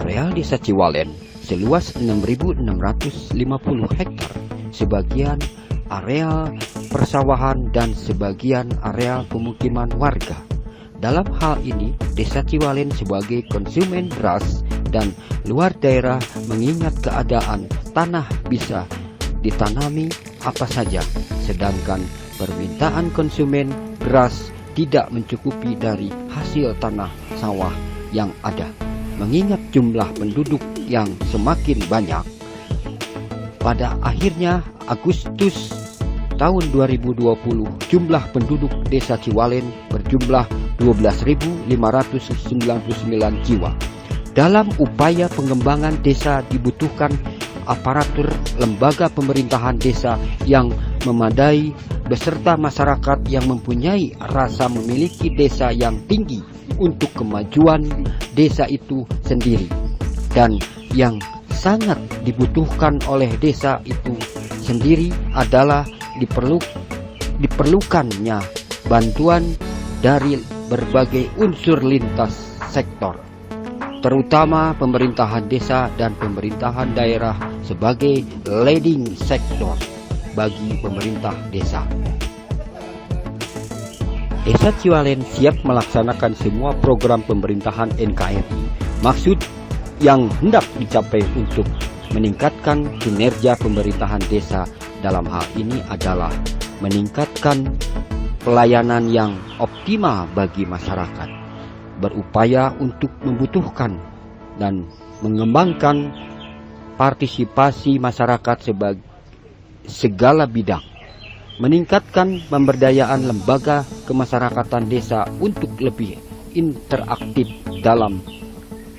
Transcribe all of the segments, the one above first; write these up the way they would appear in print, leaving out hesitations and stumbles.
Areal Desa Ciwalen seluas 6.650 hektar, sebagian areal persawahan dan sebagian areal pemukiman warga. Dalam hal ini, Desa Ciwalen sebagai konsumen beras dan luar daerah mengingat keadaan tanah bisa ditanami apa saja, sedangkan permintaan konsumen beras tidak mencukupi dari hasil tanah sawah yang ada. Mengingat jumlah penduduk yang semakin banyak, pada akhirnya Agustus tahun 2020 jumlah penduduk Desa Ciwalen berjumlah 12.599 jiwa. Dalam upaya pengembangan desa dibutuhkan aparatur lembaga pemerintahan desa yang memadai beserta masyarakat yang mempunyai rasa memiliki desa yang tinggi untuk kemajuan desa itu sendiri, dan yang sangat dibutuhkan oleh desa itu sendiri adalah diperlukannya bantuan dari berbagai unsur lintas sektor, terutama pemerintahan desa dan pemerintahan daerah sebagai leading sektor bagi pemerintah desa. Desa Ciwalen siap melaksanakan semua program pemerintahan NKRI. Maksud yang hendak dicapai untuk meningkatkan kinerja pemerintahan desa dalam hal ini adalah meningkatkan pelayanan yang optimal bagi masyarakat, berupaya untuk membutuhkan dan mengembangkan partisipasi masyarakat sebagai segala bidang, meningkatkan pemberdayaan lembaga kemasyarakatan desa untuk lebih interaktif dalam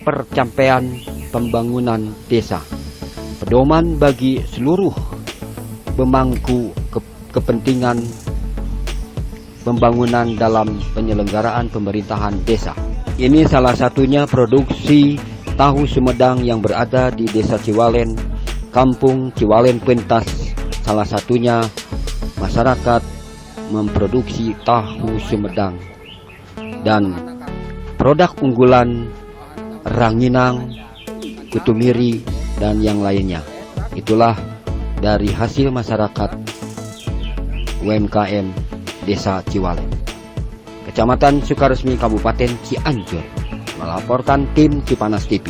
pencapaian pembangunan desa, pedoman bagi seluruh pemangku kepentingan pembangunan dalam penyelenggaraan pemerintahan desa. Ini salah satunya produksi tahu Sumedang yang berada di Desa Ciwalen, Kampung Ciwalen Pentas. Salah satunya masyarakat memproduksi tahu Sumedang dan produk unggulan ranginang, kutumiri, dan yang lainnya. Itulah dari hasil masyarakat UMKM Desa Ciwalen, Kecamatan Sukaresmi, Kabupaten Cianjur, melaporkan tim Cipanas TV.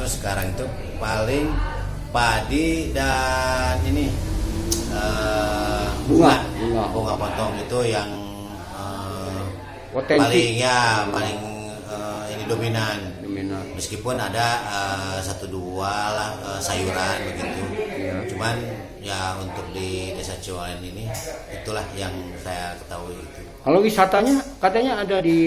Sekarang itu paling padi dan ini bunga potong itu yang paling ini dominan. Meskipun ada satu dua lah sayuran begitu, cuman ya untuk di Desa Ciwalen ini itulah yang saya ketahui itu. Kalau wisatanya katanya ada di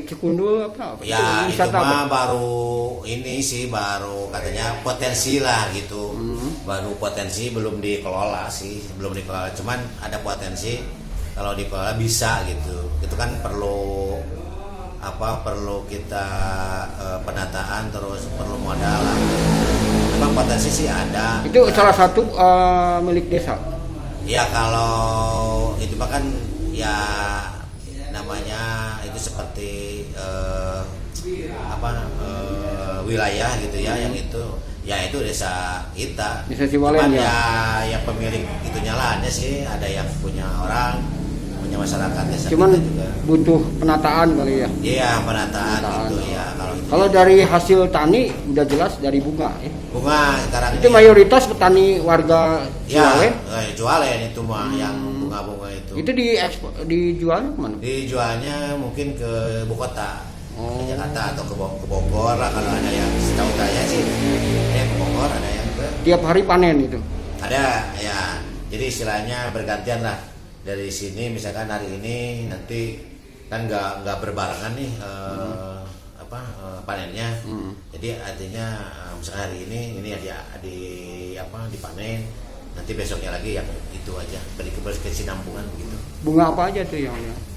Cikundul apa? Ya itu mah baru ini sih, baru katanya potensi lah gitu. Baru potensi, belum dikelola sih, cuman ada potensi kalau dikelola bisa gitu. Itu kan perlu perlu kita penataan, terus perlu modal lah. Memang berpotensi sih ada. Itu salah satu milik desa. Ya kalau itu mah kan ya namanya itu seperti wilayah gitu ya, yang itu ya itu desa kita. Desa Siwalen Cuman ya. Yang pemilik itunya lahannya sih ada yang punya orang, punya masyarakat desa Cuman kita juga. butuh penataan kali ya. Iya, penataan gitu ya itu. Kalau dari hasil tani udah jelas dari bunga ya. Bunga sekarang Itu ini, mayoritas petani warga ya Siwalen. jualen itu mah yang bunga-bunga itu. Itu dijual kemana? Dijualnya mungkin ke ibu kota. Oh. Ke Jakarta atau ke Bogor lah, kalau ada yang setahu saya sih ada yang ke Bogor, ada yang ke Tiap hari panen itu. ada ya, jadi istilahnya bergantian lah. Dari sini misalkan hari ini nanti kan nggak berbarengan nih panennya. Jadi artinya misalkan hari ini dipanen, nanti besoknya lagi yang itu aja balik ke kesinambungan begitu. Bunga apa aja tuh yang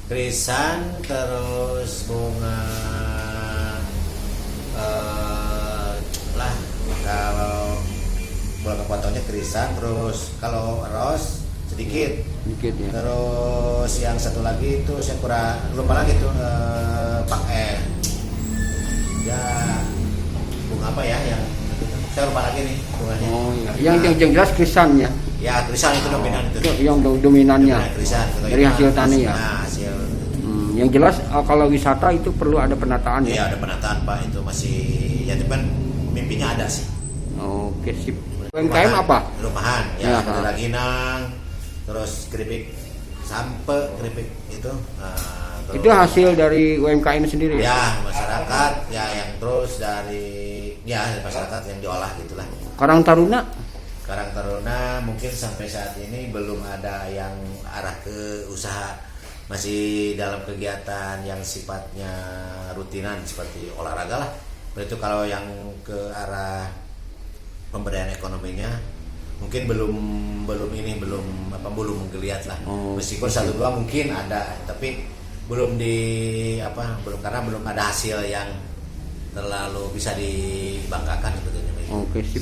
Krisan, terus bunga kalau bulan kepotongnya krisan, terus kalau ros sedikit ya. Terus yang satu lagi itu saya kurang lupa lagi tuh ya bunga apa ya yang saya lupa lagi nih bunganya. Oh iya. Yang jelas krisan ya. Ya krisan itu dominan itu. Yang dominannya. Krisan Dari hasil tani ya. Nah, hasil. Yang jelas kalau wisata itu perlu ada penataan ya. Iya, ada penataan Pak, itu masih ya cuman mimpinya ada sih. Oke, sip. UMKM apa? Rumahan ya, Ya, raginang, terus keripik sampe, keripik itu. Terus, itu hasil dari UMKM sendiri ya? Masyarakat ya, yang terus dari masyarakat yang diolah gitulah. Karang Taruna Mungkin sampai saat ini belum ada yang arah ke usaha, masih dalam kegiatan yang sifatnya rutinan seperti olahraga lah. Itu kalau yang ke arah pemberdayaan ekonominya mungkin belum menggeliat lah. Meskipun satu dua mungkin ada, tapi belum karena belum ada hasil yang terlalu bisa dibanggakan sebetulnya. Oke, sip.